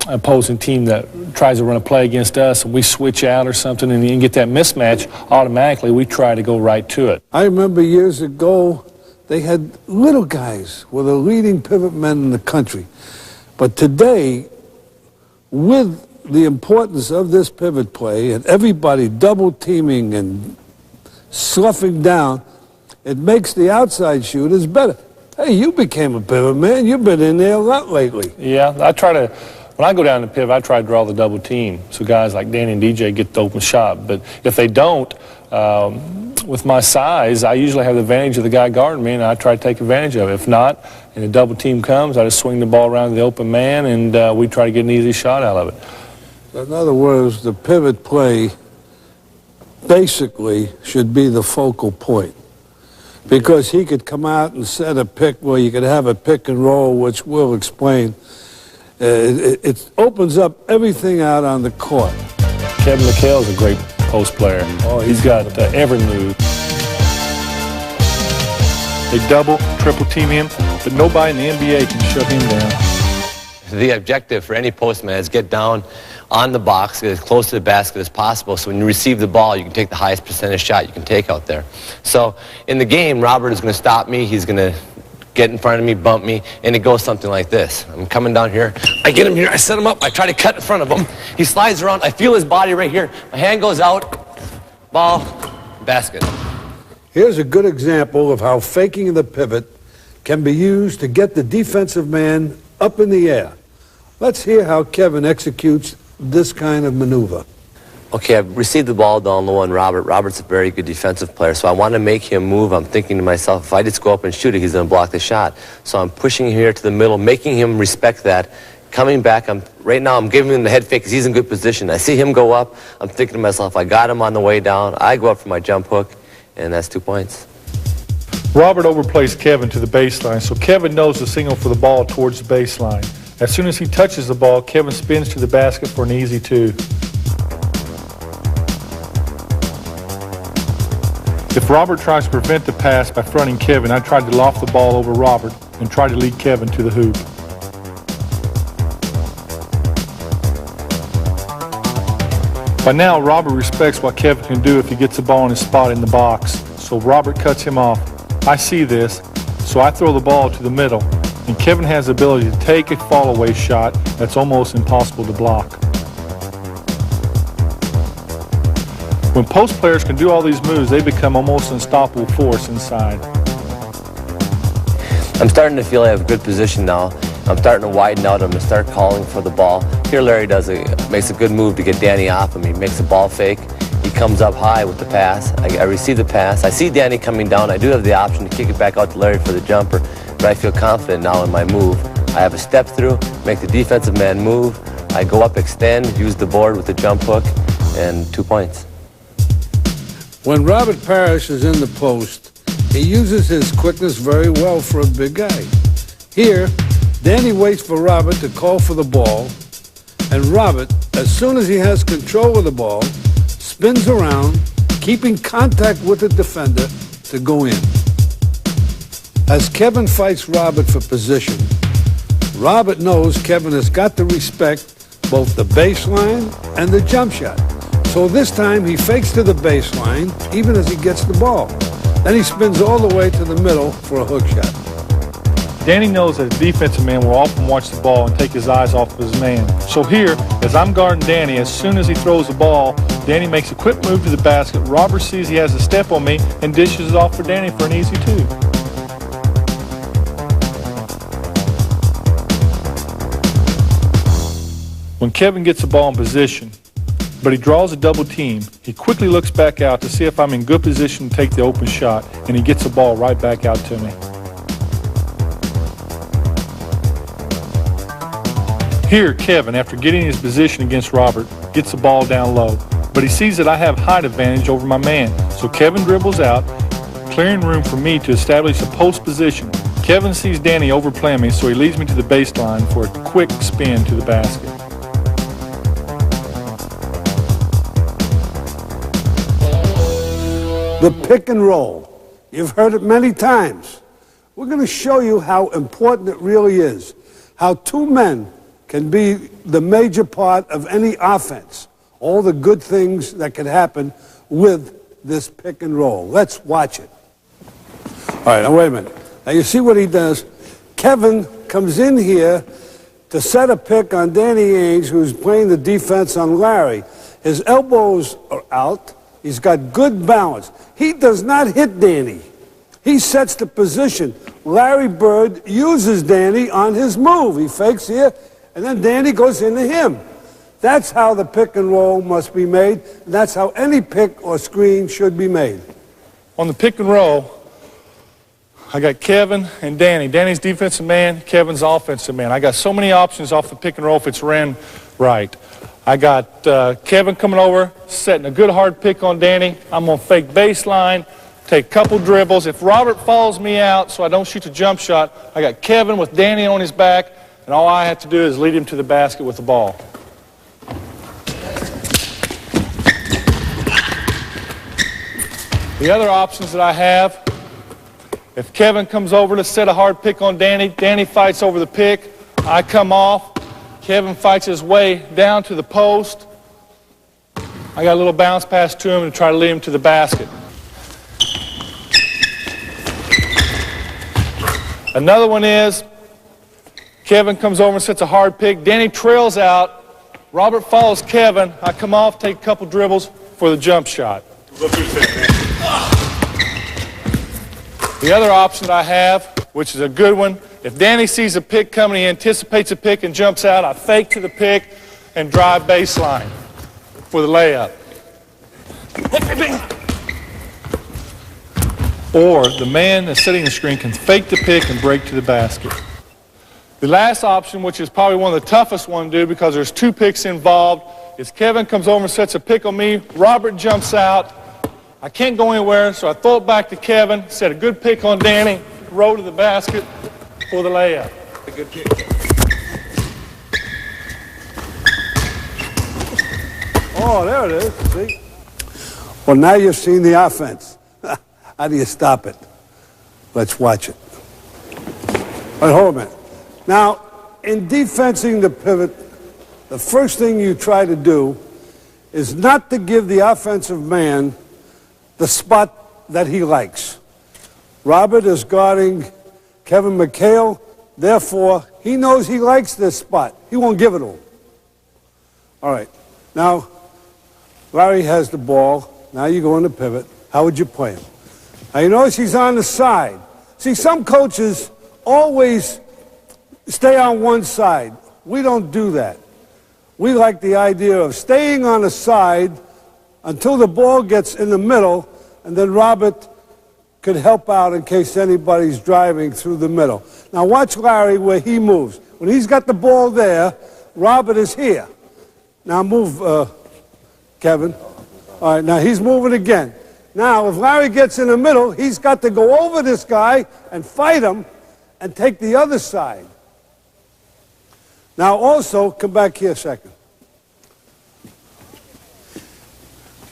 opposing team that tries to run a play against us and we switch out or something and you get that mismatch, automatically we try to go right to it. I remember years ago they had little guys were the leading pivot men in the country. But today, with the importance of this pivot play and everybody double teaming and sloughing down, it makes the outside shooters better. Hey, you became a pivot man. You've been in there a lot lately. Yeah, I try to, when I go down to pivot, I try to draw the double team so guys like Danny and DJ get the open shot. But if they don't, with my size, I usually have the advantage of the guy guarding me, and I try to take advantage of it. If not, and the double team comes, I just swing the ball around to the open man, and we try to get an easy shot out of it. In other words, the pivot play basically should be the focal point, because he could come out and set a pick where you could have a pick and roll, which we'll explain. It opens up everything out on the court. Kevin McHale is a great post player. Oh, he's got every move. They double, triple team him, but nobody in the NBA can shut him down. The objective for any postman is get down on the box, get as close to the basket as possible, so when you receive the ball, you can take the highest percentage shot you can take out there. So in the game, Robert is going to stop me, he's going to get in front of me, bump me, and it goes something like this. I'm coming down here, I get him here, I set him up, I try to cut in front of him, he slides around, I feel his body right here, my hand goes out, ball, basket. Here's a good example of how faking the pivot can be used to get the defensive man up in the air. Let's hear how Kevin executes this kind of maneuver. Okay, I've received the ball down low on Robert. Robert's a very good defensive player, so I want to make him move. I'm thinking to myself, if I just go up and shoot it, he's going to block the shot. So I'm pushing him here to the middle, making him respect that. Coming back, right now I'm giving him the head fake because he's in good position. I see him go up. I'm thinking to myself, I got him on the way down. I go up for my jump hook, and that's 2 points. Robert overplays Kevin to the baseline, so Kevin knows the signal for the ball towards the baseline. As soon as he touches the ball, Kevin spins to the basket for an easy 2. If Robert tries to prevent the pass by fronting Kevin, I try to loft the ball over Robert and try to lead Kevin to the hoop. By now, Robert respects what Kevin can do if he gets the ball in his spot in the box, so Robert cuts him off. I see this, so I throw the ball to the middle, and Kevin has the ability to take a fall-away shot that's almost impossible to block. When post players can do all these moves, they become almost an unstoppable force inside. I'm starting to feel I have a good position now. I'm starting to widen out. I'm going to start calling for the ball. Here Larry makes a good move to get Danny off him. He makes a ball fake. He comes up high with the pass. I receive the pass. I see Danny coming down. I do have the option to kick it back out to Larry for the jumper, but I feel confident now in my move. I have a step through, make the defensive man move. I go up, extend, use the board with the jump hook, and 2 points. When Robert Parrish is in the post, he uses his quickness very well for a big guy. Here, Danny waits for Robert to call for the ball, and Robert, as soon as he has control of the ball, spins around, keeping contact with the defender to go in. As Kevin fights Robert for position, Robert knows Kevin has got to respect both the baseline and the jump shot. So this time he fakes to the baseline, even as he gets the ball. Then he spins all the way to the middle for a hook shot. Danny knows that a defensive man will often watch the ball and take his eyes off of his man. So here, as I'm guarding Danny, as soon as he throws the ball, Danny makes a quick move to the basket. Robert sees he has a step on me and dishes it off for Danny for an easy 2. When Kevin gets the ball in position, but he draws a double team, he quickly looks back out to see if I'm in good position to take the open shot, and he gets the ball right back out to me. Here, Kevin, after getting his position against Robert, gets the ball down low. but he sees that I have height advantage over my man. So Kevin dribbles out, clearing room for me to establish a post position. Kevin sees Danny overplaying me, so he leads me to the baseline for a quick spin to the basket. The pick and roll. You've heard it many times. We're going to show you how important it really is. How two men can be the major part of any offense. All the good things that can happen with this pick and roll. Let's watch it. All right, now wait a minute. Now you see what he does. Kevin comes in here to set a pick on Danny Ainge, who's playing the defense on Larry. His elbows are out. He's got good balance. He does not hit Danny. He sets the position. Larry Bird uses Danny on his move. He fakes here, and then Danny goes into him. That's how the pick and roll must be made. And that's how any pick or screen should be made. On the pick and roll, I got Kevin and Danny. Danny's defensive man, Kevin's offensive man. I got so many options off the pick and roll if it's ran right. I got Kevin coming over, setting a good hard pick on Danny. I'm going to fake baseline, take a couple dribbles. If Robert follows me out so I don't shoot the jump shot, I got Kevin with Danny on his back, and all I have to do is lead him to the basket with the ball. The other options that I have, if Kevin comes over to set a hard pick on Danny, Danny fights over the pick, I come off, Kevin fights his way down to the post. I got a little bounce pass to him to try to lead him to the basket. Another one is, Kevin comes over and sets a hard pick, Danny trails out, Robert follows Kevin, I come off, take a couple dribbles for the jump shot. The other option that I have, which is a good one, if Danny sees a pick coming, he anticipates a pick and jumps out, I fake to the pick and drive baseline for the layup. Or the man that's setting the screen can fake the pick and break to the basket. The last option, which is probably one of the toughest one to do because there's two picks involved, is Kevin comes over and sets a pick on me, Robert jumps out, I can't go anywhere, so I throw it back to Kevin, set a good pick on Danny, roll to the basket for the layup. A good pick. Oh, there it is. See? Well, now you've seen the offense. How do you stop it? Let's watch it. All right, hold a minute. Now, in defensing the pivot, the first thing you try to do is not to give the offensive man the spot that he likes. Robert is guarding Kevin McHale, therefore, he knows he likes this spot. He won't give it to him. All right, now, Larry has the ball. Now you go in the pivot. How would you play him? Now you notice he's on the side. See, some coaches always stay on one side. We don't do that. We like the idea of staying on the side until the ball gets in the middle, and then Robert could help out in case anybody's driving through the middle. Now watch Larry where he moves. When he's got the ball there, Robert is here. Now move, Kevin. All right, now he's moving again. Now, if Larry gets in the middle, he's got to go over this guy and fight him and take the other side. Now also, come back here a second.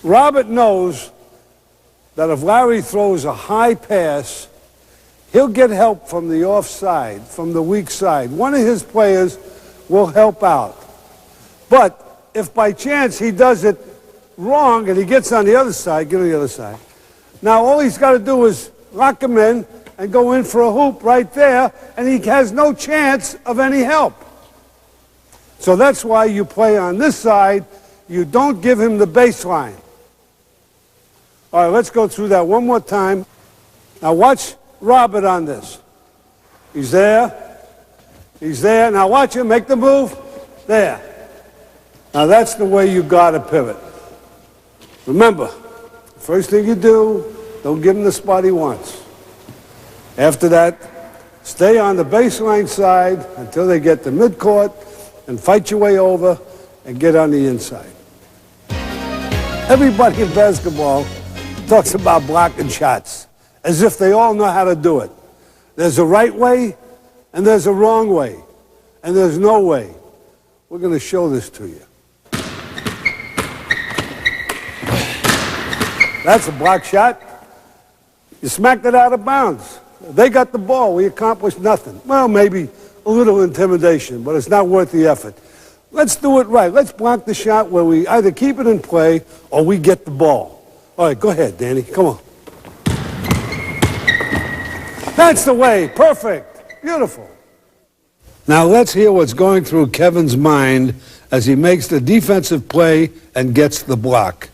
Robert knows that if Larry throws a high pass, he'll get help from the offside, from the weak side. One of his players will help out. But if by chance he does it wrong and he gets on the other side, get on the other side. Now all he's got to do is lock him in and go in for a hoop right there, and he has no chance of any help. So that's why you play on this side. You don't give him the baseline. All right, let's go through that one more time. Now watch Robert on this. He's there. He's there. Now watch him make the move. There. Now that's the way you got to pivot. Remember, first thing you do, don't give him the spot he wants. After that, stay on the baseline side until they get to midcourt and fight your way over and get on the inside. Everybody in basketball talks about blocking shots as if they all know how to do it. There's a right way and there's a wrong way and there's no way. We're going to show this to you. That's a block shot. You smacked it out of bounds. They got the ball. We accomplished nothing. Well, maybe a little intimidation, but it's not worth the effort. Let's do it right. Let's block the shot where we either keep it in play or we get the ball. All right, go ahead, Danny. Come on. That's the way. Perfect. Beautiful. Now let's hear what's going through Kevin's mind as he makes the defensive play and gets the block.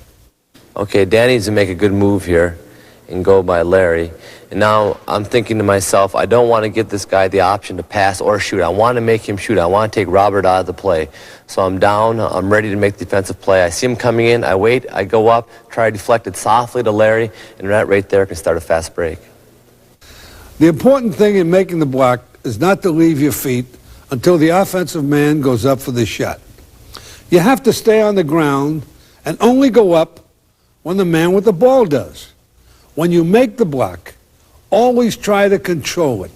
Okay, Danny needs to make a good move here and go by Larry. And now I'm thinking to myself, I don't want to give this guy the option to pass or shoot. I want to make him shoot. I want to take Robert out of the play. So I'm down. I'm ready to make the defensive play. I see him coming in. I wait. I go up, try to deflect it softly to Larry, and right there can start a fast break. The important thing in making the block is not to leave your feet until the offensive man goes up for the shot. You have to stay on the ground and only go up when the man with the ball does. When you make the block, always try to control it.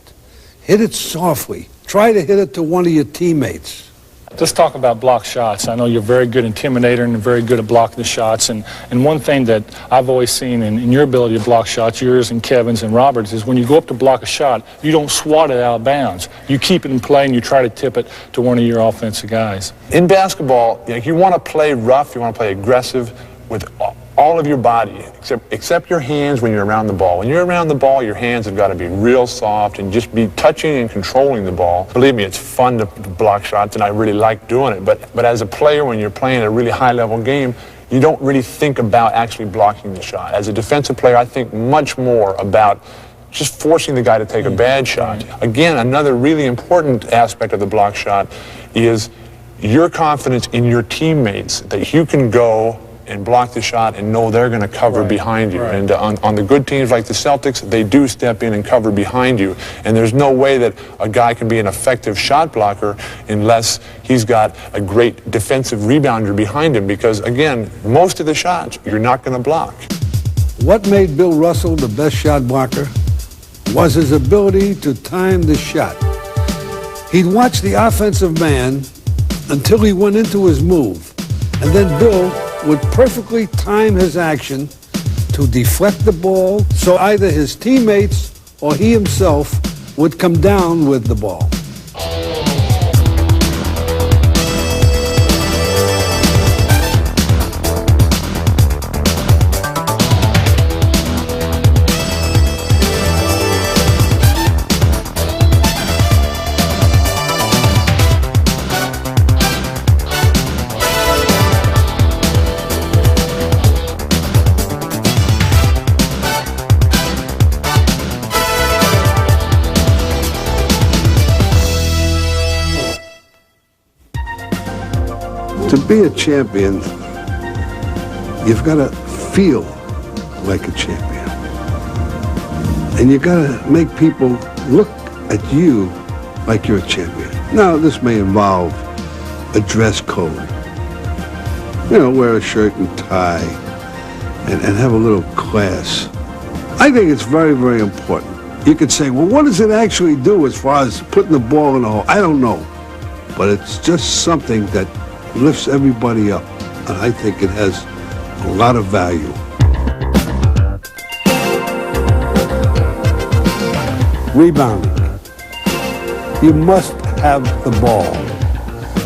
Hit it softly. Try to hit it to one of your teammates. Let's talk about block shots. I know you're a very good intimidator and very good at blocking the shots. And one thing that I've always seen in your ability to block shots, yours and Kevin's and Robert's, is when you go up to block a shot, you don't swat it out of bounds. You keep it in play and you try to tip it to one of your offensive guys. In basketball, you want to play rough, you want to play aggressive with all of your body, except your hands when you're around the ball. When you're around the ball, your hands have got to be real soft and just be touching and controlling the ball. Believe me, it's fun to block shots, and I really like doing it. But as a player, when you're playing a really high-level game, you don't really think about actually blocking the shot. As a defensive player, I think much more about just forcing the guy to take a bad shot. Again, another really important aspect of the block shot is your confidence in your teammates, that you can go and block the shot and know they're going to cover behind you. And on the good teams like the Celtics, they do step in and cover behind you. And there's no way that a guy can be an effective shot blocker unless he's got a great defensive rebounder behind him, because, again, most of the shots you're not going to block. What made Bill Russell the best shot blocker was his ability to time the shot. He'd watch the offensive man until he went into his move, and then Bill would perfectly time his action to deflect the ball so either his teammates or he himself would come down with the ball. To be a champion, you've got to feel like a champion. And you've got to make people look at you like you're a champion. Now, this may involve a dress code. You know, wear a shirt and tie and have a little class. I think it's very, very important. You could say, well, what does it actually do as far as putting the ball in the hole? I don't know. But it's just something that lifts everybody up, and I think it has a lot of value. Rebounding. You must have the ball.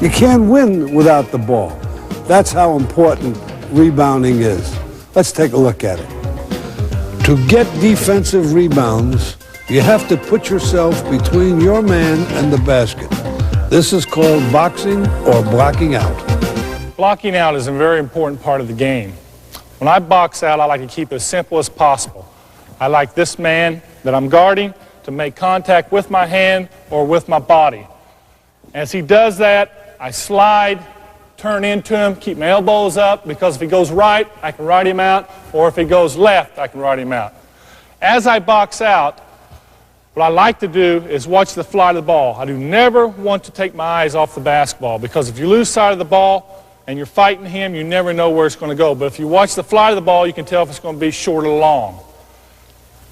You can't win without the ball. That's how important rebounding is. Let's take a look at it. To get defensive rebounds, you have to put yourself between your man and the basket. This is called boxing or blocking out. Blocking out is a very important part of the game. When I box out, I like to keep it as simple as possible. I like this man that I'm guarding to make contact with my hand or with my body. As he does that, I slide, turn into him, keep my elbows up, because if he goes right, I can ride him out, or if he goes left, I can ride him out. As I box out, what I like to do is watch the flight of the ball. I do never want to take my eyes off the basketball, because if you lose sight of the ball, and you're fighting him, you never know where it's going to go. But if you watch the flight of the ball, you can tell if it's going to be short or long.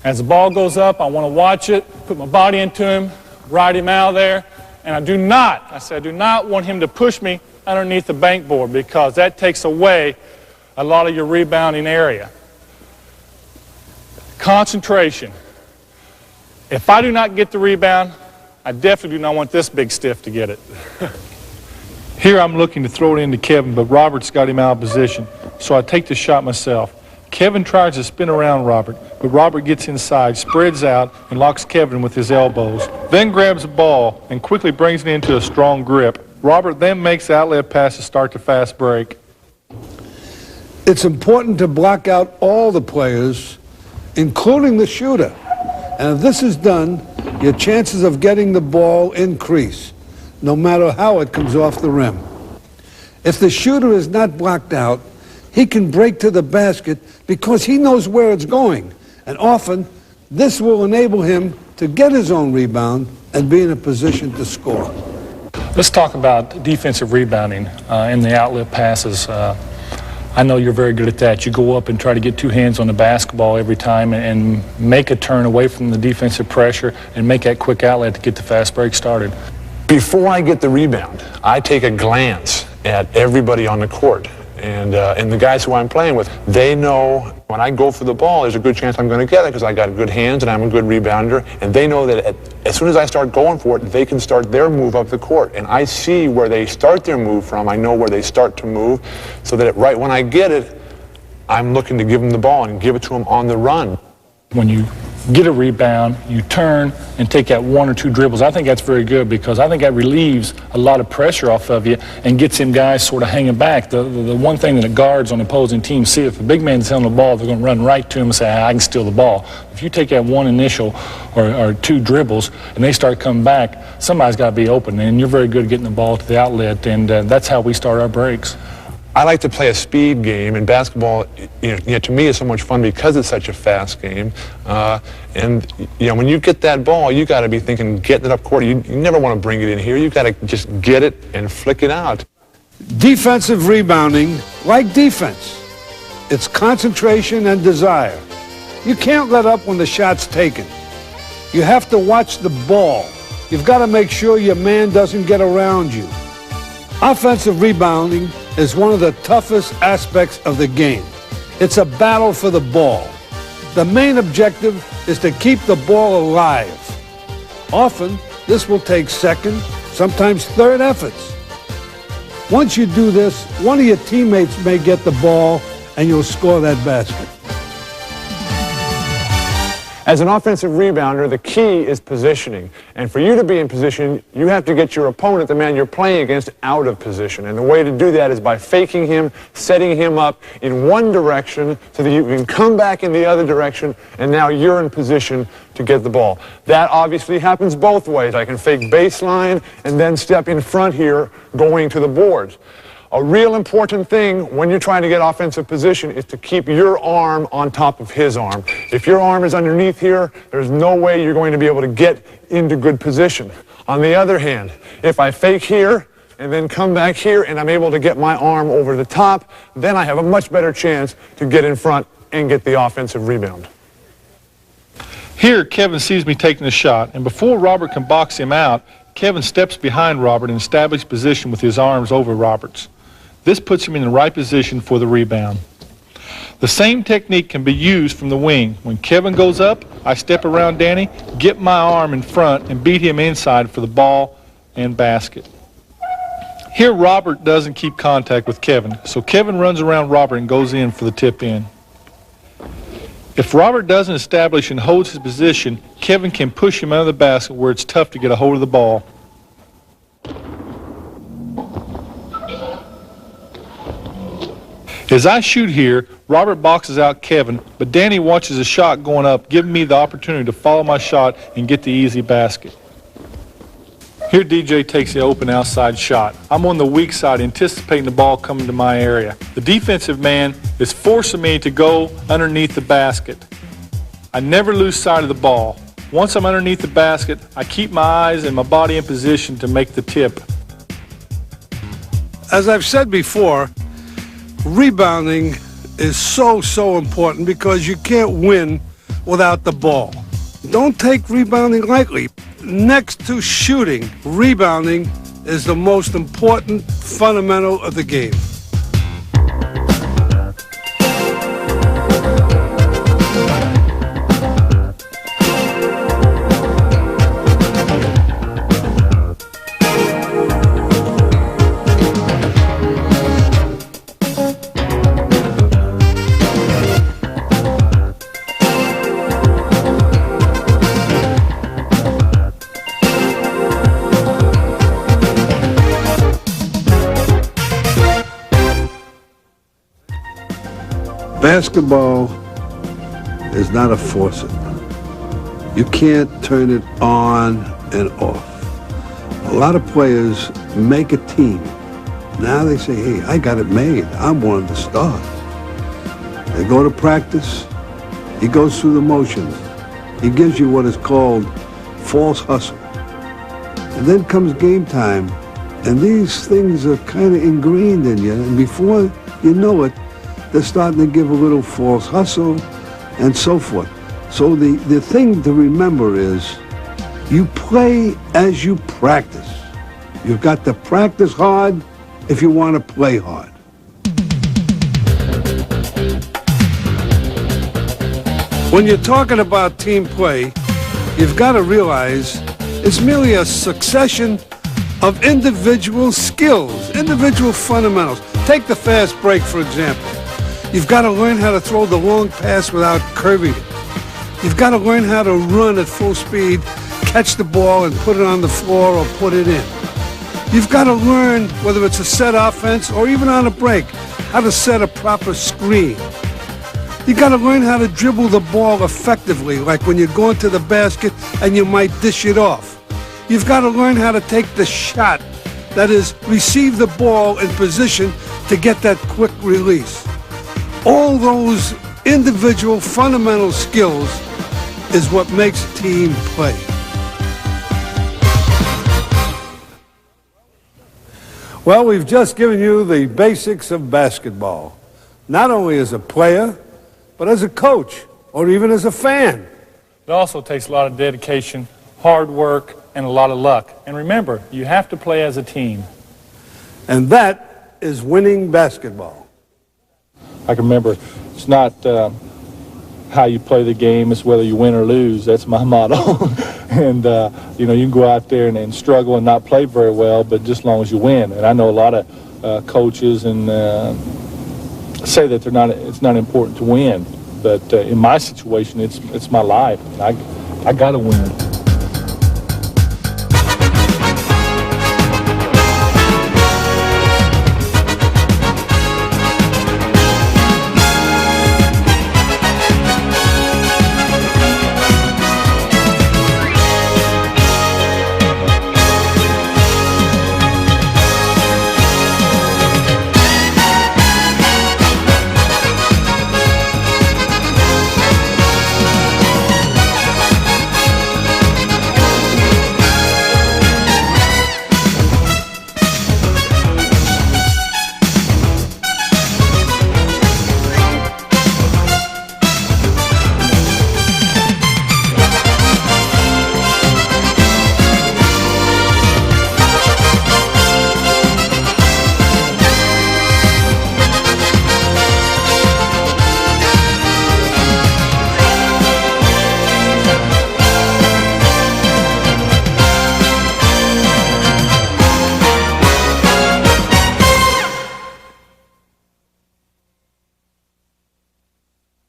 As the ball goes up, I want to watch it, put my body into him, ride him out of there, and I do not want him to push me underneath the bank board, because that takes away a lot of your rebounding area. Concentration. If I do not get the rebound, I definitely do not want this big stiff to get it. Here I'm looking to throw it into Kevin, but Robert's got him out of position, so I take the shot myself. Kevin tries to spin around Robert, but Robert gets inside, spreads out, and locks Kevin with his elbows. Then grabs the ball and quickly brings it into a strong grip. Robert then makes the outlet pass to start the fast break. It's important to block out all the players, including the shooter. And if this is done, your chances of getting the ball increase, no matter how it comes off the rim. If the shooter is not blocked out, he can break to the basket because he knows where it's going. And often, this will enable him to get his own rebound and be in a position to score. Let's talk about defensive rebounding in the outlet passes. I know you're very good at that. You go up and try to get two hands on the basketball every time and make a turn away from the defensive pressure and make that quick outlet to get the fast break started. Before I get the rebound, I take a glance at everybody on the court. And the guys who I'm playing with, they know when I go for the ball, there's a good chance I'm going to get it because I got good hands and I'm a good rebounder. And they know that as soon as I start going for it, they can start their move up the court. And I see where they start their move from. I know where they start to move, so that right when I get it, I'm looking to give them the ball and give it to them on the run. When you get a rebound, you turn and take that one or two dribbles. I think that's very good because I think that relieves a lot of pressure off of you and gets them guys sort of hanging back. The one thing that the guards on the opposing team see, if the big man's selling the ball, they're going to run right to him and say, I can steal the ball. If you take that one initial or two dribbles and they start coming back, somebody's got to be open, and you're very good at getting the ball to the outlet, and that's how we start our breaks. I like to play a speed game, and basketball, to me, is so much fun because it's such a fast game. And when you get that ball, you got to be thinking, getting it up court. You never want to bring it in here. You got to just get it and flick it out. Defensive rebounding, like defense, it's concentration and desire. You can't let up when the shot's taken. You have to watch the ball. You've got to make sure your man doesn't get around you. Offensive rebounding is one of the toughest aspects of the game. It's a battle for the ball. The main objective is to keep the ball alive. Often, this will take second, sometimes third efforts. Once you do this, one of your teammates may get the ball and you'll score that basket. As an offensive rebounder, the key is positioning. And for you to be in position, you have to get your opponent, the man you're playing against, out of position. And the way to do that is by faking him, setting him up in one direction so that you can come back in the other direction, and now you're in position to get the ball. That obviously happens both ways. I can fake baseline and then step in front here going to the boards. A real important thing when you're trying to get offensive position is to keep your arm on top of his arm. If your arm is underneath here, there's no way you're going to be able to get into good position. On the other hand, if I fake here and then come back here and I'm able to get my arm over the top, then I have a much better chance to get in front and get the offensive rebound. Here, Kevin sees me taking the shot, and before Robert can box him out, Kevin steps behind Robert and establishes position with his arms over Robert's. This puts him in the right position for the rebound. The same technique can be used from the wing. When Kevin goes up, I step around Danny, get my arm in front, and beat him inside for the ball and basket. Here, Robert doesn't keep contact with Kevin, so Kevin runs around Robert and goes in for the tip in. If Robert doesn't establish and holds his position, Kevin can push him under the basket where it's tough to get a hold of the ball. As I shoot here, Robert boxes out Kevin, but Danny watches the shot going up, giving me the opportunity to follow my shot and get the easy basket. Here DJ takes the open outside shot. I'm on the weak side, anticipating the ball coming to my area. The defensive man is forcing me to go underneath the basket. I never lose sight of the ball. Once I'm underneath the basket, I keep my eyes and my body in position to make the tip. As I've said before, rebounding is so important because you can't win without the ball. Don't take rebounding lightly. Next to shooting, rebounding is the most important fundamental of the game. Basketball is not a faucet. You can't turn it on and off. A lot of players make a team. Now they say, hey, I got it made. I'm one of the stars. They go to practice. He goes through the motions. He gives you what is called false hustle. And then comes game time, and these things are kind of ingrained in you, and before you know it, they're starting to give a little false hustle and so forth. So the thing to remember is you play as you practice. You've got to practice hard if you want to play hard. When you're talking about team play, you've got to realize it's merely a succession of individual skills, individual fundamentals. Take the fast break, for example. You've got to learn how to throw the long pass without curving it. You've got to learn how to run at full speed, catch the ball and put it on the floor or put it in. You've got to learn, whether it's a set offense or even on a break, how to set a proper screen. You've got to learn how to dribble the ball effectively, like when you're going to the basket and you might dish it off. You've got to learn how to take the shot, that is, receive the ball in position to get that quick release. All those individual fundamental skills is what makes team play. Well, we've just given you the basics of basketball, not only as a player, but as a coach or even as a fan. It also takes a lot of dedication, hard work, and a lot of luck. And remember, you have to play as a team. And that is winning basketball. I can remember, it's not how you play the game, it's whether you win or lose. That's my motto. And, you know, you can go out there and struggle and not play very well, but just as long as you win. And I know a lot of coaches and say that it's not important to win. But in my situation, it's my life. I got to win.